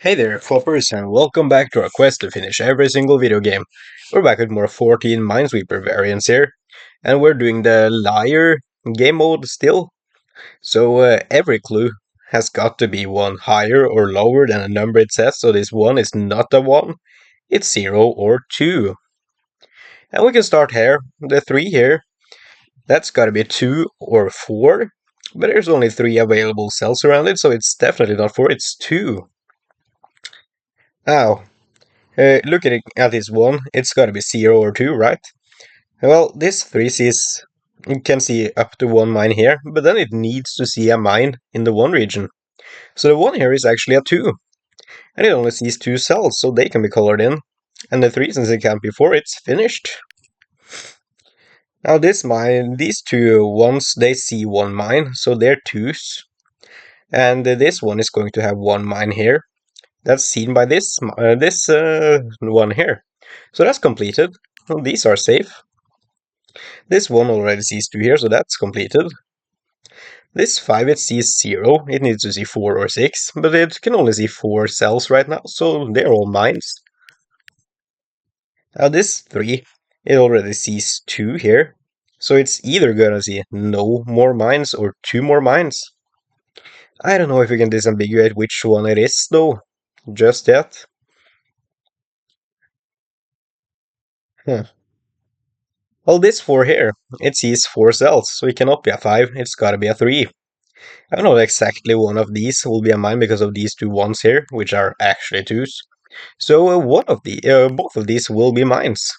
Hey there, floppers, and welcome back to our quest to finish every single video game. We're back with more 14 Minesweeper variants here, and we're doing the liar game mode still. So every clue has got to be one higher or lower than the number it says, so this one is not a 1, it's 0 or 2. And we can start here, the 3 here, that's gotta be 2 or 4, but there's only 3 available cells around it, so it's definitely not 4, it's 2. Now, looking at this one, it's gotta be 0 or 2, right? Well, this 3 sees, you can see up to one mine here, but then it needs to see a mine in the 1 region. So the 1 here is actually a 2, and it only sees 2 cells, so they can be colored in. And the 3, since it can't be 4, it's finished. Now this mine, these two ones, they see 1 mine, so they're 2s. And this one is going to have 1 mine here. That's seen by this one here. So that's completed. Well, these are safe. This one already sees 2 here, so that's completed. This 5, it sees 0. It needs to see 4 or 6, but it can only see 4 cells right now, so they're all mines. Now this 3, it already sees 2 here, so it's either gonna see no more mines or 2 more mines. I don't know if we can disambiguate which one it is, though, just yet. Huh. Well, this 4 here, it sees 4 cells, so it cannot be a 5, it's gotta be a 3. I don't know exactly one of these will be a mine because of these two ones here, which are actually 2s. So both of these will be mines.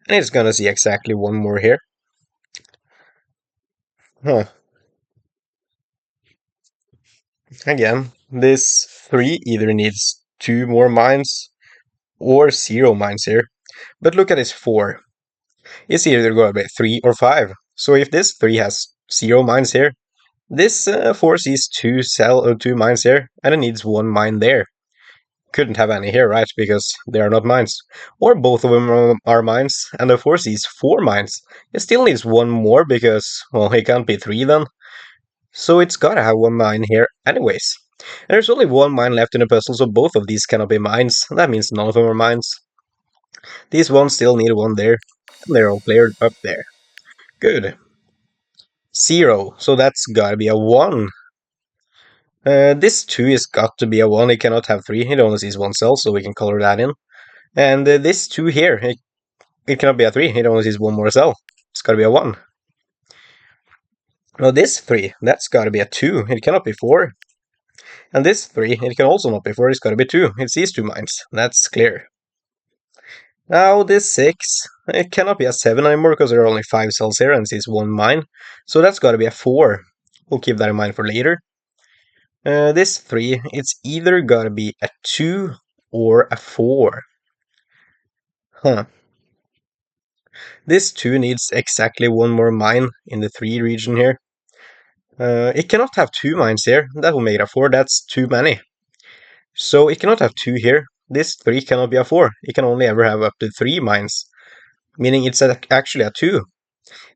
And it's gonna see exactly one more here. Huh. Again, this 3 either needs 2 more mines or 0 mines here. But look at this 4. It's either going to be 3 or 5. So if this 3 has 0 mines here, this 4 sees 2 mines here, and it needs 1 mine there. Couldn't have any here, right? Because they are not mines. Or both of them are mines, and the 4 sees 4 mines. It still needs 1 more because, well, it can't be 3 then. So it's gotta have 1 mine here anyways. And there's only 1 mine left in the puzzle, so both of these cannot be mines. That means none of them are mines. These ones still need 1 there, and they're all cleared up there. Good. 0, so that's gotta be a 1. This 2 is got to be a 1, it cannot have 3, it only sees 1 cell, so we can color that in. And this 2 here, it cannot be a 3, it only sees 1 more cell. It's gotta be a 1. Now this 3, that's gotta be a 2, it cannot be 4. And this 3, it can also not be 4, it's gotta be 2, it sees 2 mines, that's clear. Now this 6, it cannot be a 7 anymore because there are only 5 cells here and it sees 1 mine, so that's gotta be a 4. We'll keep that in mind for later. This 3, it's either gotta be a 2 or a 4. Huh. This 2 needs exactly 1 more mine in the 3 region here. It cannot have 2 mines here, that will make it a 4, that's too many. So it cannot have 2 here, this 3 cannot be a 4, it can only ever have up to 3 mines, meaning it's actually a 2.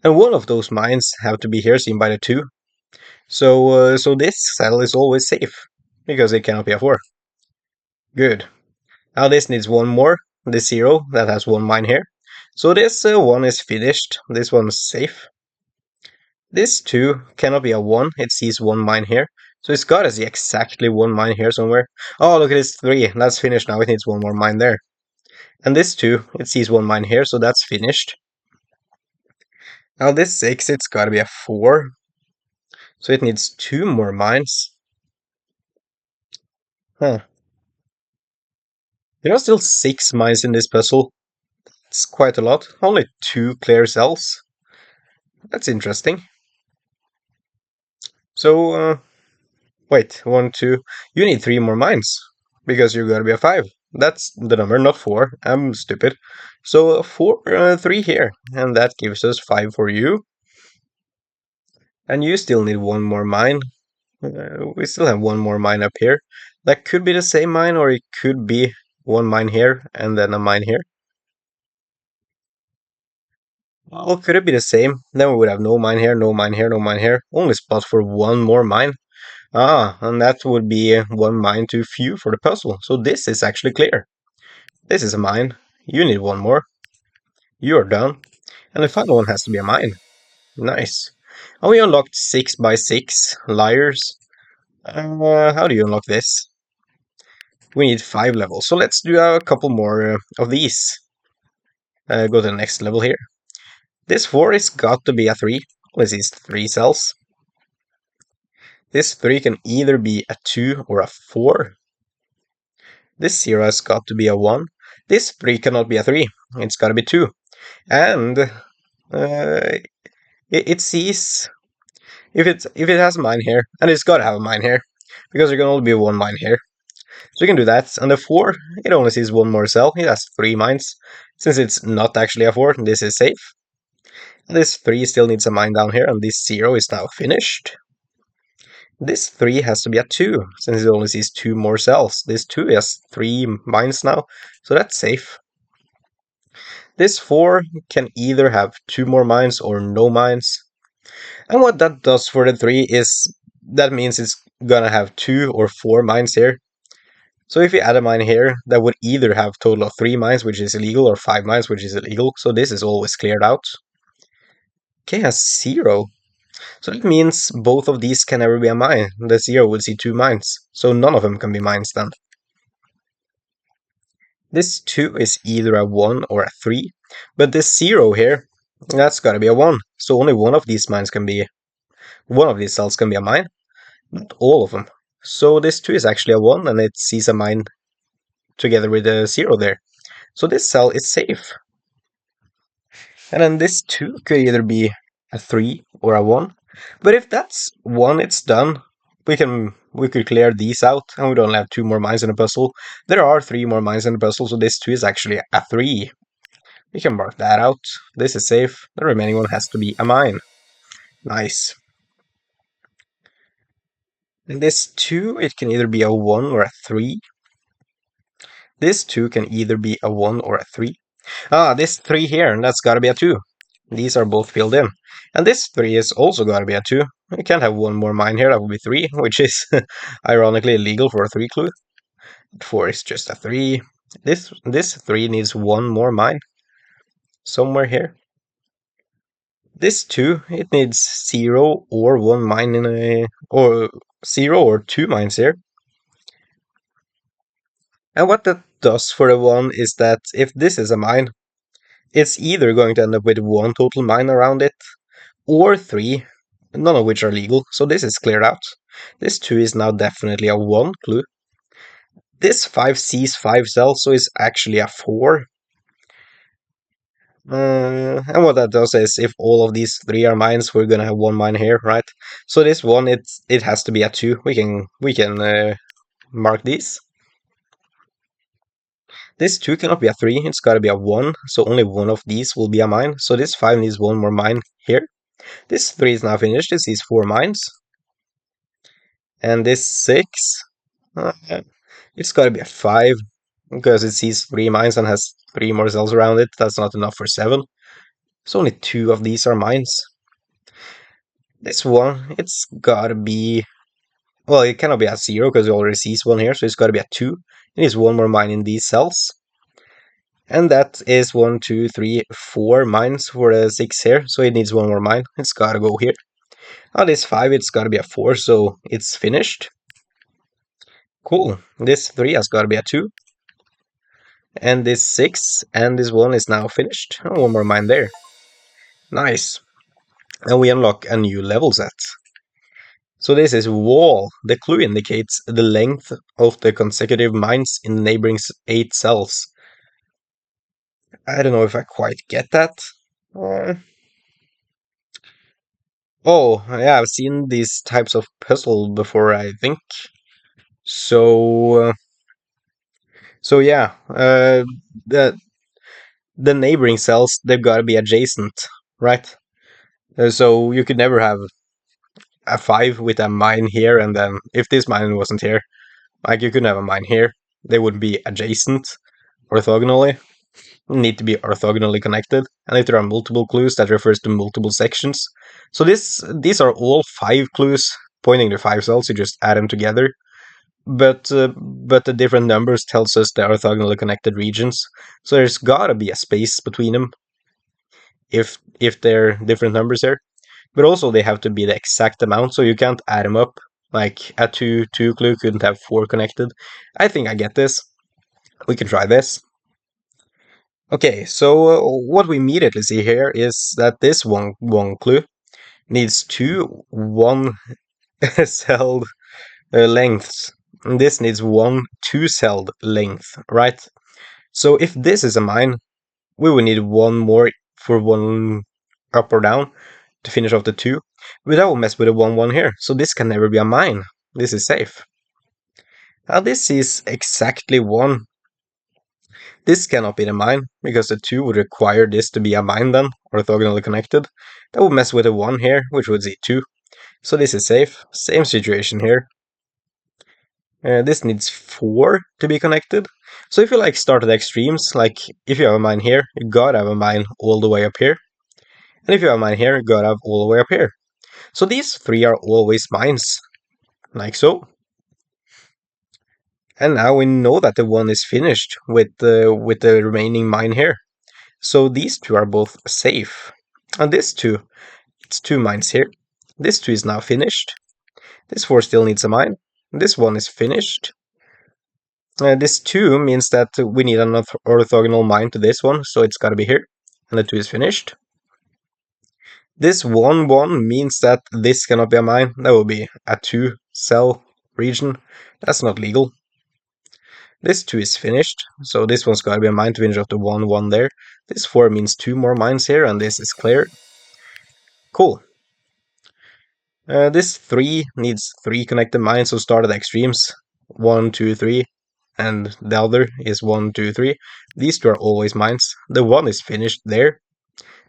And one of those mines have to be here seen by the 2. So this cell is always safe, because it cannot be a 4. Good. Now this needs 1 more, this 0, that has 1 mine here. So this 1 is finished, this one's safe. This 2 cannot be a 1, it sees 1 mine here. So it's gotta see exactly 1 mine here somewhere. Oh, look at this 3, that's finished now, it needs 1 more mine there. And this 2, it sees 1 mine here, so that's finished. Now this 6, it's gotta be a 4. So it needs 2 more mines. Huh. There are still 6 mines in this puzzle. It's quite a lot. Only 2 clear cells. That's interesting. So, wait, 1, 2. You need 3 more mines. Because you gotta be a 5. That's the number, not 4. I'm stupid. So, 3 here. And that gives us 5 for you. And you still need 1 more mine. We still have 1 more mine up here. That could be the same mine, or it could be 1 mine here and then a mine here. Well, could it be the same? Then we would have no mine here, no mine here, no mine here. Only spot for 1 more mine. Ah, and that would be one mine too few for the puzzle. So this is actually clear. This is a mine. You need one more. You're done. And the final one has to be a mine. Nice. And we unlocked 6 by 6 liars. How do you unlock this? We need 5 levels. So let's do a couple more of these. Go to the next level here. This 4 is got to be a 3. This is 3 cells. This 3 can either be a 2 or a 4. This 0 has got to be a 1. This 3 cannot be a 3. It's got to be 2. And it sees if it has a mine here, and it's got to have a mine here, because there can only be one mine here. So you can do that. And the 4, it only sees one more cell. It has 3 mines. Since it's not actually a 4, this is safe. And this 3 still needs a mine down here, and this 0 is now finished. This 3 has to be a 2, since it only sees 2 more cells. This 2 has 3 mines now, so that's safe. This 4 can either have 2 more mines or no mines. And what that does for the 3 is, that means it's gonna have 2 or 4 mines here. So if you add a mine here, that would either have a total of 3 mines, which is illegal, or 5 mines, which is illegal. So this is always cleared out. K has 0. So that means both of these can never be a mine. The 0 would see 2 mines. So none of them can be mines then. This 2 is either a 1 or a 3. But this 0 here, that's gotta be a 1. So only one of these mines can be... One of these cells can be a mine. Not all of them. So this 2 is actually a 1, and it sees a mine together with a 0 there. So this cell is safe. And then this 2 could either be a 3 or a 1. But if that's 1, it's done. We could clear these out, and we don't have 2 more mines in the puzzle. There are 3 more mines in the puzzle, so this 2 is actually a 3. We can mark that out. This is safe. The remaining one has to be a mine. Nice. And this 2, it can either be a 1 or a 3. This 2 can either be a 1 or a 3. Ah, this 3 here, and that's gotta be a 2. These are both filled in. And this 3 is also gotta be a 2. We can't have one more mine here, that would be 3, which is ironically illegal for a 3 clue. 4 is just a 3. This 3 needs one more mine. Somewhere here. This 2, it needs 0 or 1 mine in a... or 0 or 2 mines here. And what that does for the 1 is that if this is a mine, it's either going to end up with 1 total mine around it, or 3, none of which are legal, so this is cleared out. This 2 is now definitely a 1 clue. This 5 sees 5 cells, so it's actually a 4. And what that does is, if all of these 3 are mines, we're gonna have 1 mine here, right? So this 1, it has to be a 2. We can mark these. This 2 cannot be a 3, it's gotta be a 1, so only one of these will be a mine. So this 5 needs 1 more mine here. This 3 is now finished, it sees 4 mines. And this 6, uh, it's gotta be a 5, because it sees 3 mines and has 3 more cells around it. That's not enough for 7. So only 2 of these are mines. This 1, it's gotta be... Well, it cannot be a 0, because it already sees 1 here, so it's gotta be a 2. It needs 1 more mine in these cells. And that is 1, 2, 3, 4 mines for the 6 here, so it needs 1 more mine. It's gotta go here. On this 5, it's gotta be a 4, so it's finished. Cool. This 3 has gotta be a 2. And this 6 and this 1 is now finished. And 1 more mine there. Nice. And we unlock a new level set. So this is wall. The clue indicates the length of the consecutive mines in the neighboring 8 cells. I don't know if I quite get that. Oh, yeah, I've seen these types of puzzle before, I think. So, yeah, the neighboring cells, they've got to be adjacent, right? So you could never have a 5 with a mine here, and then if this mine wasn't here, like you couldn't have a mine here. They would be adjacent orthogonally. Need to be orthogonally connected, and if there are multiple clues, that refers to multiple sections. So these are all 5 clues pointing to 5 cells, you just add them together. But the different numbers tells us they are orthogonally connected regions. So there's gotta be a space between them if they're different numbers there. But also they have to be the exact amount, so you can't add them up. Like a 2 clue couldn't have 4 connected. I think I get this. We can try this. Okay, so what we immediately see here is that this one clue needs two 1-celled lengths. And this needs one 2-celled length, right? So if this is a mine, we will need one more for one up or down to finish off the 2. But that will mess with the 1-1 here, so this can never be a mine. This is safe. Now this is exactly 1. This cannot be the mine, because the 2 would require this to be a mine then, orthogonally connected. That would mess with the 1 here, which would see 2. So this is safe. Same situation here. This needs 4 to be connected. So if you like start at extremes, like if you have a mine here, you gotta have a mine all the way up here. And if you have a mine here, you gotta have all the way up here. So these 3 are always mines, like so. And now we know that the 1 is finished with the remaining mine here. So these 2 are both safe. And this 2, it's 2 mines here. This 2 is now finished. This 4 still needs a mine. This 1 is finished. This 2 means that we need an orthogonal mine to this one, so it's gotta be here. And the 2 is finished. This 1-1 means that this cannot be a mine. That will be a 2-cell region. That's not legal. This 2 is finished, so this one's gotta be a mine to finish off the 1-1 there. This 4 means 2 more mines here, and this is clear. Cool. This 3 needs 3 connected mines, so start at the extremes. 1, 2, 3, and the other is 1, 2, 3. These 2 are always mines. The 1 is finished there,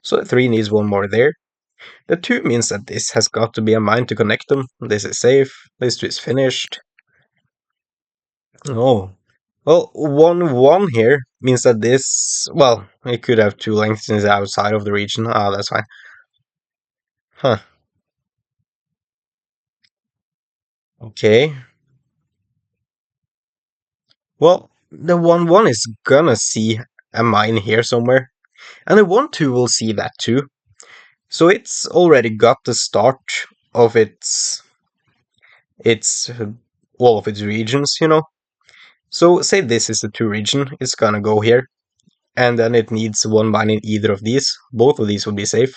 so the 3 needs 1 more there. The 2 means that this has got to be a mine to connect them. This is safe. This 2 is finished. Oh. Well, 1-1 here means that this... Well, it could have 2 lengths since it's outside of the region. Ah, that's fine. Huh. Okay. Well, the 1-1 is gonna see a mine here somewhere. And the 1-2 will see that too. So it's already got the start of its all of its regions, you know. So say this is the 2 region, it's gonna go here, and then it needs 1 mine in either of these. Both of these will be safe,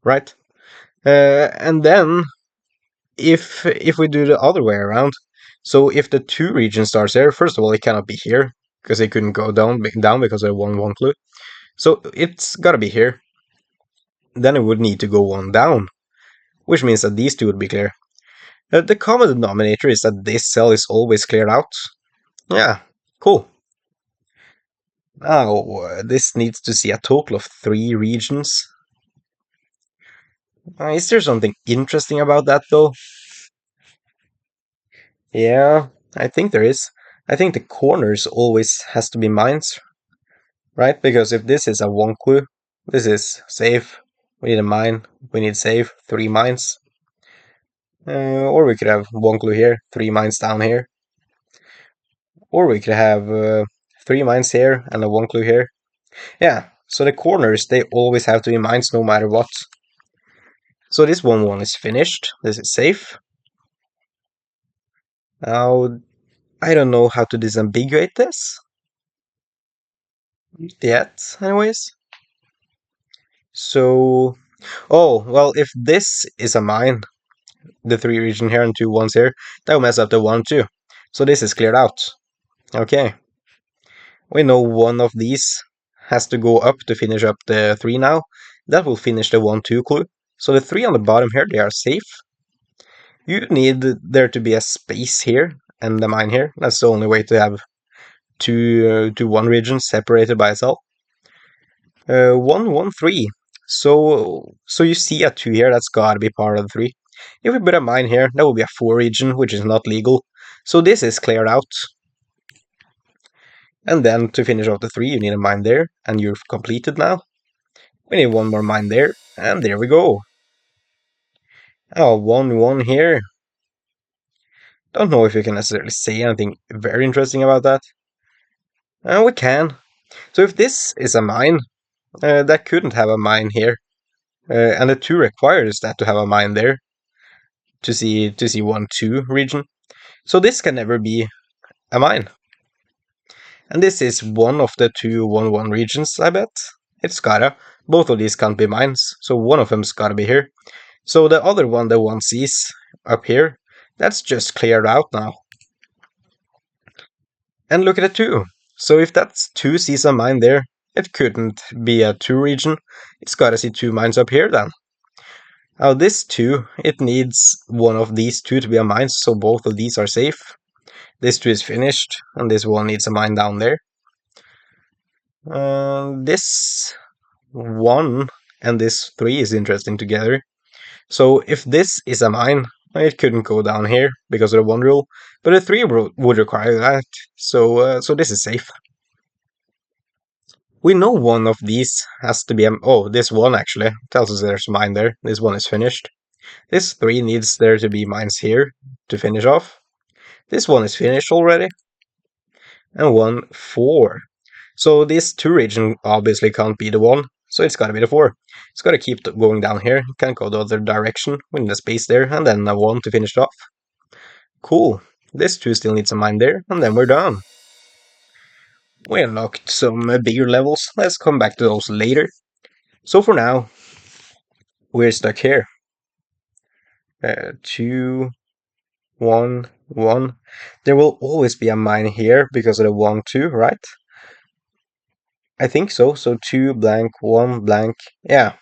right? And then if we do the other way around, so if the 2 region starts there, first of all, it cannot be here because it couldn't go down because of 1-1 clue. So it's gotta be here. Then it would need to go 1 down, which means that these 2 would be clear. The common denominator is that this cell is always cleared out. Yeah, cool. Now, this needs to see a total of 3 regions. Is there something interesting about that, though? Yeah, I think there is. I think the corners always has to be mines, right? Because if this is a 1 clue, this is safe. We need a mine. We need safe. 3 mines. Or we could have 1 clue here, 3 mines down here. Or we could have 3 mines here and a 1 clue here. Yeah, so the corners, they always have to be mines no matter what. So this 1-1 is finished. This is safe. Now, I don't know how to disambiguate this yet, anyways. So, oh, well, if this is a mine, the 3 region here and 2 1s here, that will mess up the 1 too. So this is cleared out. Okay. We know one of these has to go up to finish up the 3 now. That will finish the 1-2 clue. So the 3 on the bottom here, they are safe. You need there to be a space here and the mine here. That's the only way to have two 1 regions separated by a cell. 1, 1, 3. So you see a 2 here, that's gotta be part of the 3. If we put a mine here, that will be a 4 region, which is not legal. So this is cleared out. And then to finish off the 3, you need a mine there, and you're completed now. We need 1 more mine there, and there we go. Oh, 1, 1 here. Don't know if you can necessarily say anything very interesting about that. And we can. So if this is a mine, that couldn't have a mine here. And the 2 requires that to have a mine there to see 1-2 region. So this can never be a mine. And this is one of the 2 1-1 regions, I bet. It's gotta. Both of these can't be mines, so one of them's gotta be here. So the other one that one sees up here, that's just cleared out now. And look at the 2. So if that's 2 sees a mine there, it couldn't be a 2 region. It's gotta see 2 mines up here then. Now this 2, it needs one of these 2 to be a mine, so both of these are safe. This 2 is finished, and this one needs a mine down there. This 1 and this 3 is interesting together. So if this is a mine, it couldn't go down here because of the 1 rule, but a 3 would require that, so this is safe. We know one of these has to be a... Oh, this 1 actually tells us there's a mine there. This 1 is finished. This 3 needs there to be mines here to finish off. This 1 is finished already. And 1, 4. So this 2 region obviously can't be the 1, so it's gotta be the 4. It's gotta keep going down here, can't go the other direction, we need a space there, and then a 1 to finish it off. Cool. This 2 still needs a mine there, and then we're done. We unlocked some bigger levels, let's come back to those later. So for now, we're stuck here. 2, 1, 1. There will always be a mine here because of the 1, 2, right? I think so. So 2 blank, 1 blank. Yeah.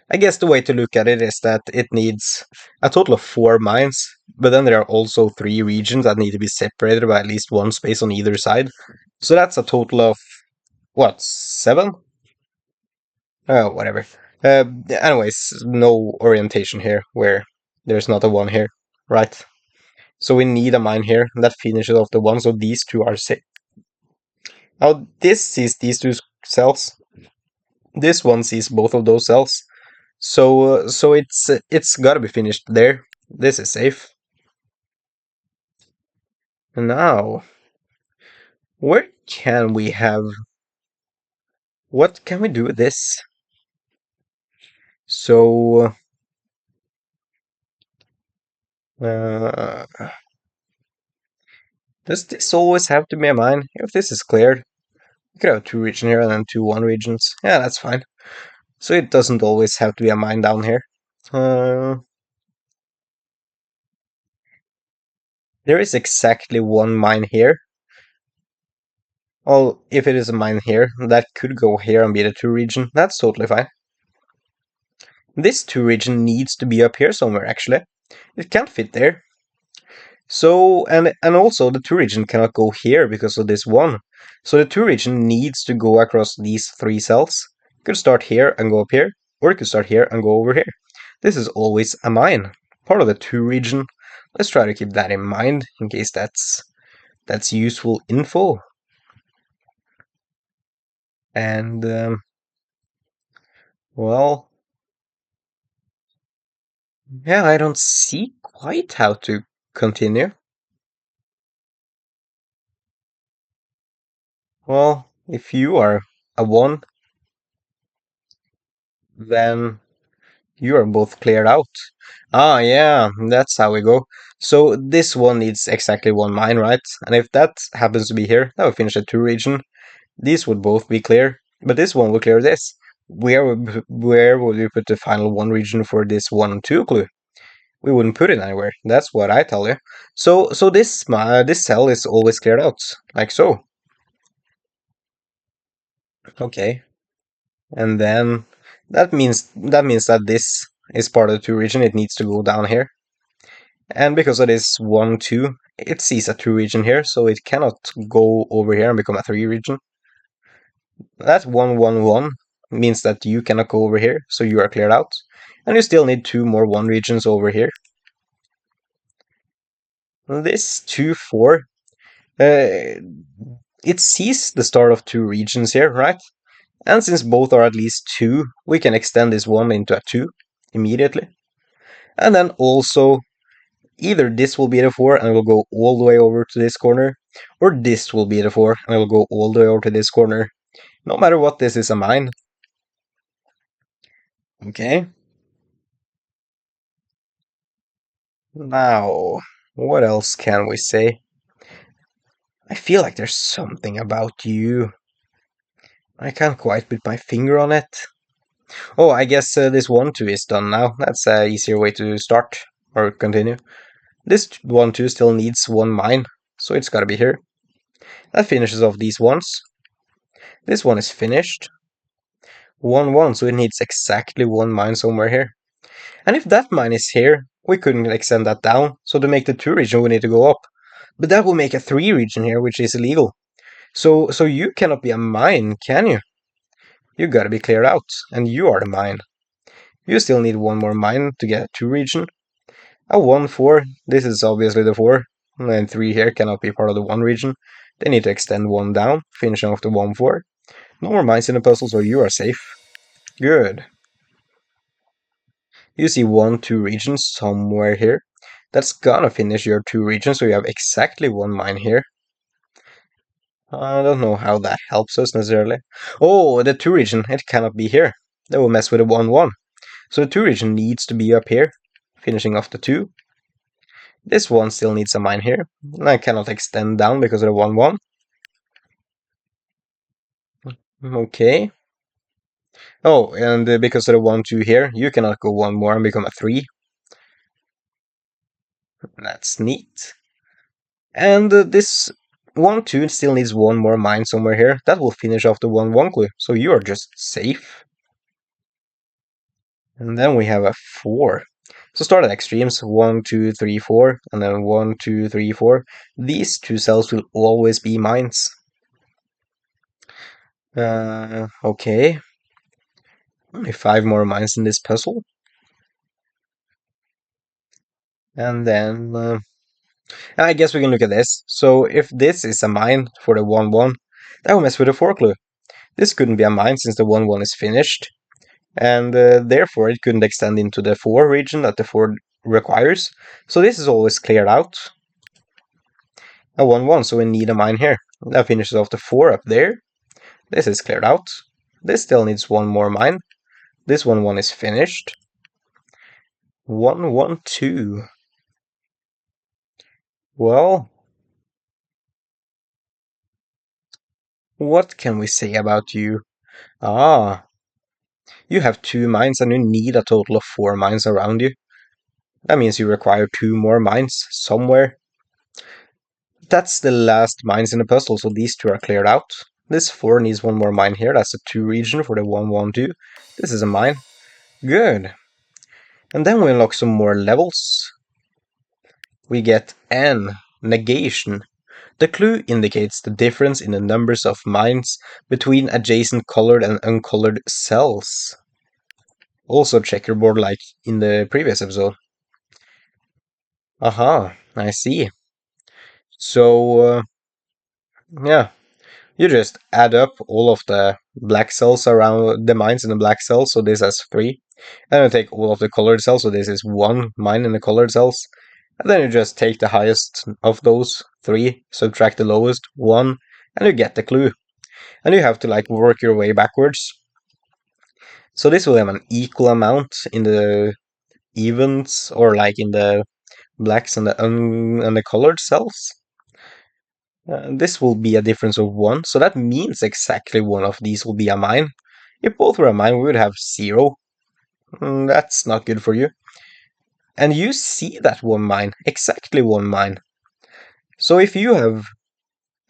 I guess the way to look at it is that it needs a total of 4 mines, but then there are also 3 regions that need to be separated by at least 1 space on either side. So that's a total of, what, 7? Oh, whatever. Anyways, no orientation here where there's not a 1 here, right? So we need a mine here, and that finishes off the 1, so these 2 are safe. Now this sees these 2 cells. This one sees both of those cells. So it's gotta be finished there. This is safe. Now, where can we have... What can we do with this? So... does this always have to be a mine? If this is cleared, we could have 2 regions here and then 2 1 regions. Yeah, that's fine. So it doesn't always have to be a mine down here. There is exactly 1 mine here. Well, if it is a mine here, that could go here and be the 2 region. That's totally fine. This 2 region needs to be up here somewhere, actually. It can't fit there. So, and also the 2 region cannot go here because of this 1. So the 2 region needs to go across these 3 cells. It could start here and go up here, or it could start here and go over here. This is always a mine, part of the 2 region. Let's try to keep that in mind, in case that's useful info. And, well... Yeah, I don't see quite how to continue. Well, if you are a 1, then you are both cleared out. Ah, yeah, that's how we go. So this one needs exactly 1 mine, right? And if that happens to be here, that would finish the 2 region. These would both be clear, but this one will clear this. Where would we put the final 1 region for this 1 and 2 clue? We wouldn't put it anywhere. That's what I tell you. So this cell is always cleared out, like so. Okay. And then that means that this is part of the 2 region. It needs to go down here. And because it is 1, 2, it sees a 2 region here, so it cannot go over here and become a 3 region. That 1, 1, 1 means that you cannot go over here, so you are cleared out. And you still need 2 more 1 regions over here. This 2, 4, it sees the start of 2 regions here, right? And since both are at least 2, we can extend this 1 into a 2 immediately. And then also, Either this will be the 4 and it will go all the way over to this corner, or this will be the 4 and it will go all the way over to this corner. No matter what, this is a mine. Okay. Now, what else can we say? I feel like there's something about you. I can't quite put my finger on it. Oh, I guess this 1-2 is done now. That's an easier way to start or continue. This 1-2 still needs one mine, so it's gotta be here. That finishes off these ones. This one is finished. 1-1, so it needs exactly one mine somewhere here. And if that mine is here, we couldn't extend that down, so to make the 2 region we need to go up. But that will make a 3 region here, which is illegal. So you cannot be a mine, can you? You gotta be cleared out, and you are the mine. You still need one more mine to get a 2 region. A 1-4, this is obviously the 4, and 3 here cannot be part of the 1 region. They need to extend 1 down, finishing off the 1-4. No more mines in the puzzle, so you are safe. Good. You see 1-2 regions somewhere here. That's gonna finish your 2 regions, so you have exactly 1 mine here. I don't know how that helps us necessarily. Oh, the 2 region, it cannot be here. That will mess with the 1-1. So the 2 region needs to be up here, finishing off the 2. This one still needs a mine here. I cannot extend down because of the 1-1. Okay. Oh, and because of the 1-2 here, you cannot go 1 more and become a 3. That's neat. And this 1-2 still needs 1 more mine somewhere here. That will finish off the 1-1 clue. So you are just safe. And then we have a 4. So start at extremes, 1, 2, 3, 4, and then 1, 2, 3, 4. These 2 cells will always be mines. Okay. Only 5 more mines in this puzzle. And then I guess we can look at this. So if this is a mine for the 1-1, that will mess with the 4 clue. This couldn't be a mine since the 1-1 is finished, and therefore it couldn't extend into the 4 region that the 4 requires. So this is always cleared out. A 1-1, so we need a mine here. That finishes off the 4 up there. This is cleared out. This still needs 1 more mine. This 1-1 is finished. 1-1-2. Well, what can we say about you? Ah, you have 2 mines and you need a total of 4 mines around you. That means you require 2 more mines somewhere. That's the last mines in the puzzle, so these 2 are cleared out. This 4 needs 1 more mine here, that's a 2 region for the 1-1-2. This is a mine. Good. And then we unlock some more levels. We get N, negation. The clue indicates the difference in the numbers of mines between adjacent colored and uncolored cells. Also checkerboard like in the previous episode. Aha, I see. So, yeah, you just add up all of the black cells around the mines in the black cells, so this has 3. And you take all of the colored cells, so this is 1 mine in the colored cells. And then you just take the highest of those 3, subtract the lowest, 1, and you get the clue. And you have to like work your way backwards. So this will have an equal amount in the evens, or like in the blacks and the colored cells. This will be a difference of 1, so that means exactly one of these will be a mine. If both were a mine, we would have 0. That's not good for you. And you see that 1 mine, exactly 1 mine. So if you have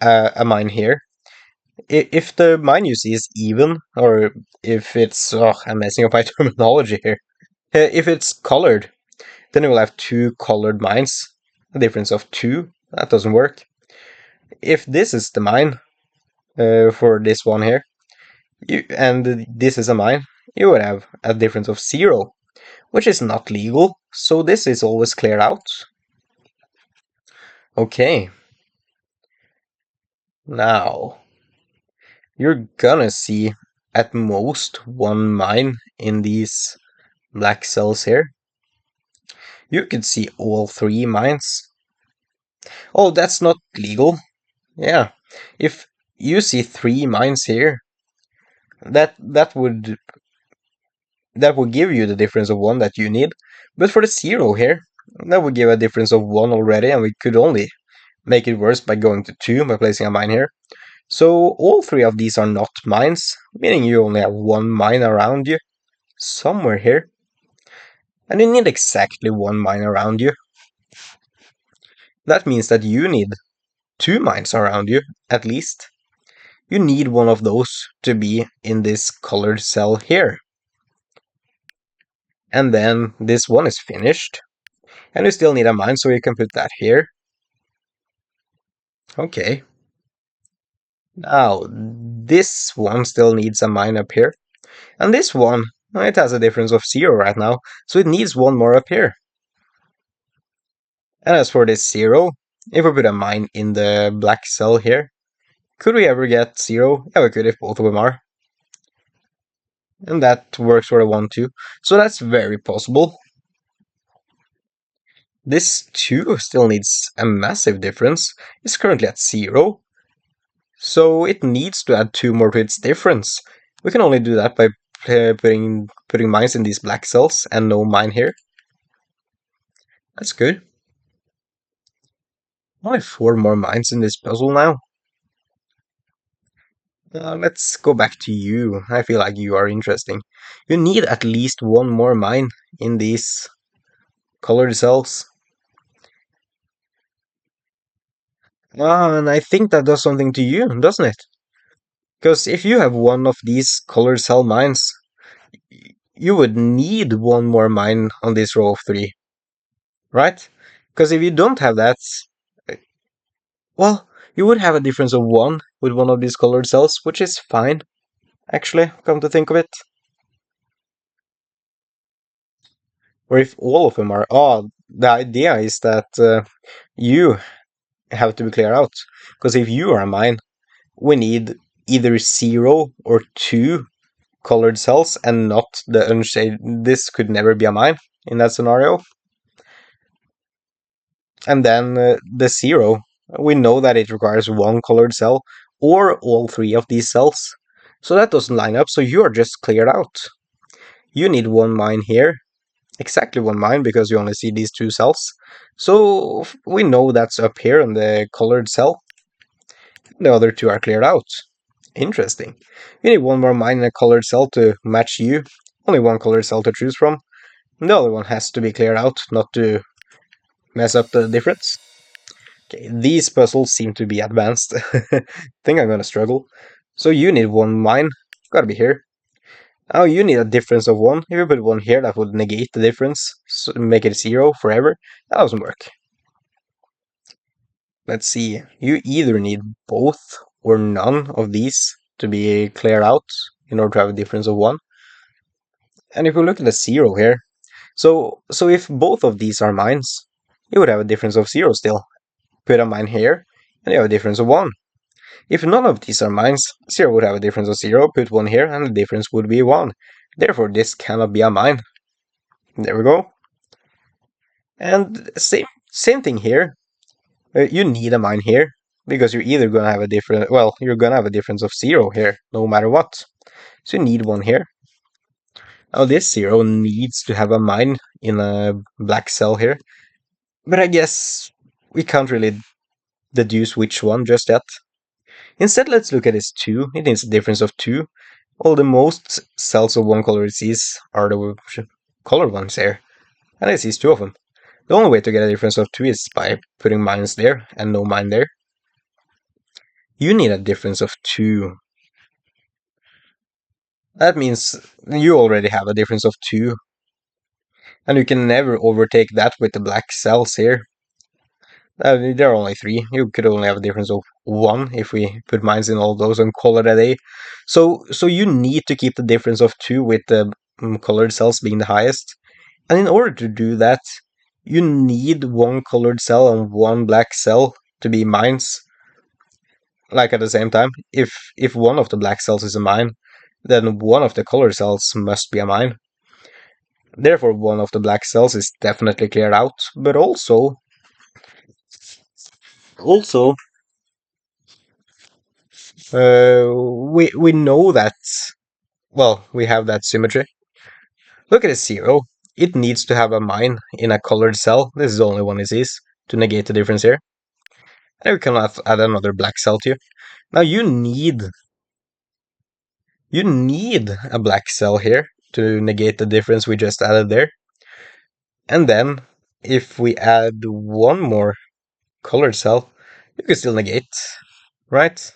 a mine here, if the mine you see is even, or if it's, I'm messing up my terminology here. If it's colored, then you will have 2 colored mines, a difference of 2. That doesn't work. If this is the mine, for this one here, and this is a mine, you would have a difference of 0, which is not legal, so this is always cleared out. Okay. Now, you're gonna see at most 1 mine in these black cells here. You could see all three mines. Oh, that's not legal. Yeah. If you see three mines here, that would give you the difference of one that you need. But for the zero here, that would give a difference of one already, and we could only make it worse by going to two by placing a mine here. So all three of these are not mines, meaning you only have one mine around you, somewhere here. And you need exactly one mine around you. That means that you need two mines around you, at least. You need one of those to be in this colored cell here. And then this one is finished. And you still need a mine, so you can put that here. Okay. Now, this one still needs a mine up here. And this one, it has a difference of 0 right now, so it needs one more up here. And as for this 0, if we put a mine in the black cell here, could we ever get 0? Yeah, we could if both of them are. And that works for the 1 too. So that's very possible. This 2 still needs a massive difference. It's currently at 0. So it needs to add 2 more to its difference. We can only do that by putting mines in these black cells and no mine here. That's good. Only 4 more mines in this puzzle now. Let's go back to you. I feel like you are interesting. You need at least one more mine in these colored cells. And I think that does something to you, doesn't it? Because if you have one of these colored cell mines, you would need one more mine on this row of 3. Right? Because if you don't have that, well, you would have a difference of 1 with one of these colored cells, which is fine, actually, come to think of it. Or if all of them are. Oh, the idea is that you have to be cleared out. Because if you are a mine, we need either 0 or 2 colored cells and not the unshaded. This could never be a mine in that scenario. And then the 0, we know that it requires 1 colored cell or all 3 of these cells. So that doesn't line up, so you are just cleared out. You need 1 mine here, exactly 1 mine because you only see these 2 cells. So we know that's up here in the colored cell. The other 2 are cleared out. Interesting. You need 1 more mine in a colored cell to match you. Only 1 colored cell to choose from. The other one has to be cleared out, not to mess up the difference. Okay, these puzzles seem to be advanced. Think I'm gonna struggle. So you need 1 mine. Gotta be here. Now you need a difference of 1. If you put 1 here, that would negate the difference. So make it 0 forever. That doesn't work. Let's see. You either need both or none of these to be cleared out in order to have a difference of 1. And if we look at the 0 here, so if both of these are mines, you would have a difference of 0 still. Put a mine here, and you have a difference of 1. If none of these are mines, 0 would have a difference of 0, put 1 here, and the difference would be 1. Therefore, this cannot be a mine. There we go. And same thing here. You need a mine here, because you're either going to have a different, well, you're going to have a difference of 0 here, no matter what. So you need 1 here. Now this 0 needs to have a mine in a black cell here. But I guess we can't really deduce which one just yet. Instead, let's look at this 2. It needs a difference of 2. Well, the most cells of one color it sees are the colored ones here. And it sees 2 of them. The only way to get a difference of 2 is by putting mines there and no mine there. You need a difference of 2. That means you already have a difference of 2. And you can never overtake that with the black cells here. There are only 3. You could only have a difference of 1 if we put mines in all those and call it a day. So you need to keep the difference of 2 with the colored cells being the highest. And in order to do that, you need 1 colored cell and 1 black cell to be mines. Like at the same time, if one of the black cells is a mine, then one of the colored cells must be a mine. Therefore, one of the black cells is definitely cleared out, but also, we know that, well, we have that symmetry. Look at a 0. It needs to have a mine in a colored cell. This is the only one it sees to negate the difference here. And we can add another black cell to you. Now you need a black cell here to negate the difference we just added there. And then if we add one more colored cell, you can still negate, right?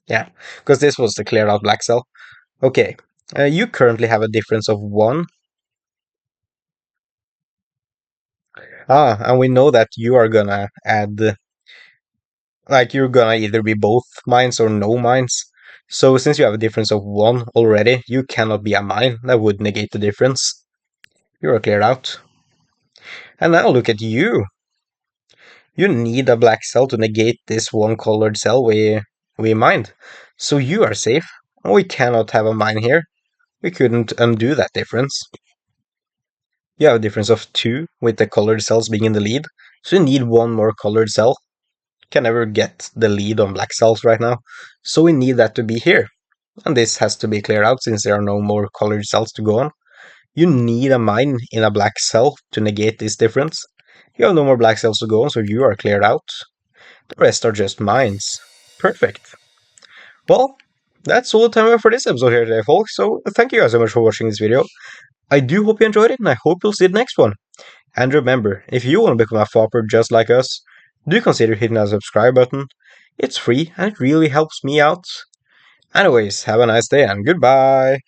Yeah, because this was the cleared out black cell. Okay, you currently have a difference of 1. And we know that you are gonna add, like, you're gonna either be both mines or no mines. So since you have a difference of 1 already, you cannot be a mine. That would negate the difference. You are cleared out. And now look at you. You need a black cell to negate this one colored cell we mined. So you are safe. We cannot have a mine here. We couldn't undo that difference. You have a difference of 2 with the colored cells being in the lead. So you need one more colored cell. Can never get the lead on black cells right now. So we need that to be here. And this has to be cleared out since there are no more colored cells to go on. You need a mine in a black cell to negate this difference. You have no more black cells to go on, so you are cleared out. The rest are just mines. Perfect. Well, that's all the time we have for this episode here today, folks. So thank you guys so much for watching this video. I do hope you enjoyed it, and I hope you'll see the next one. And remember, if you want to become a Fopper just like us, do consider hitting that subscribe button. It's free, and it really helps me out. Anyways, have a nice day, and goodbye!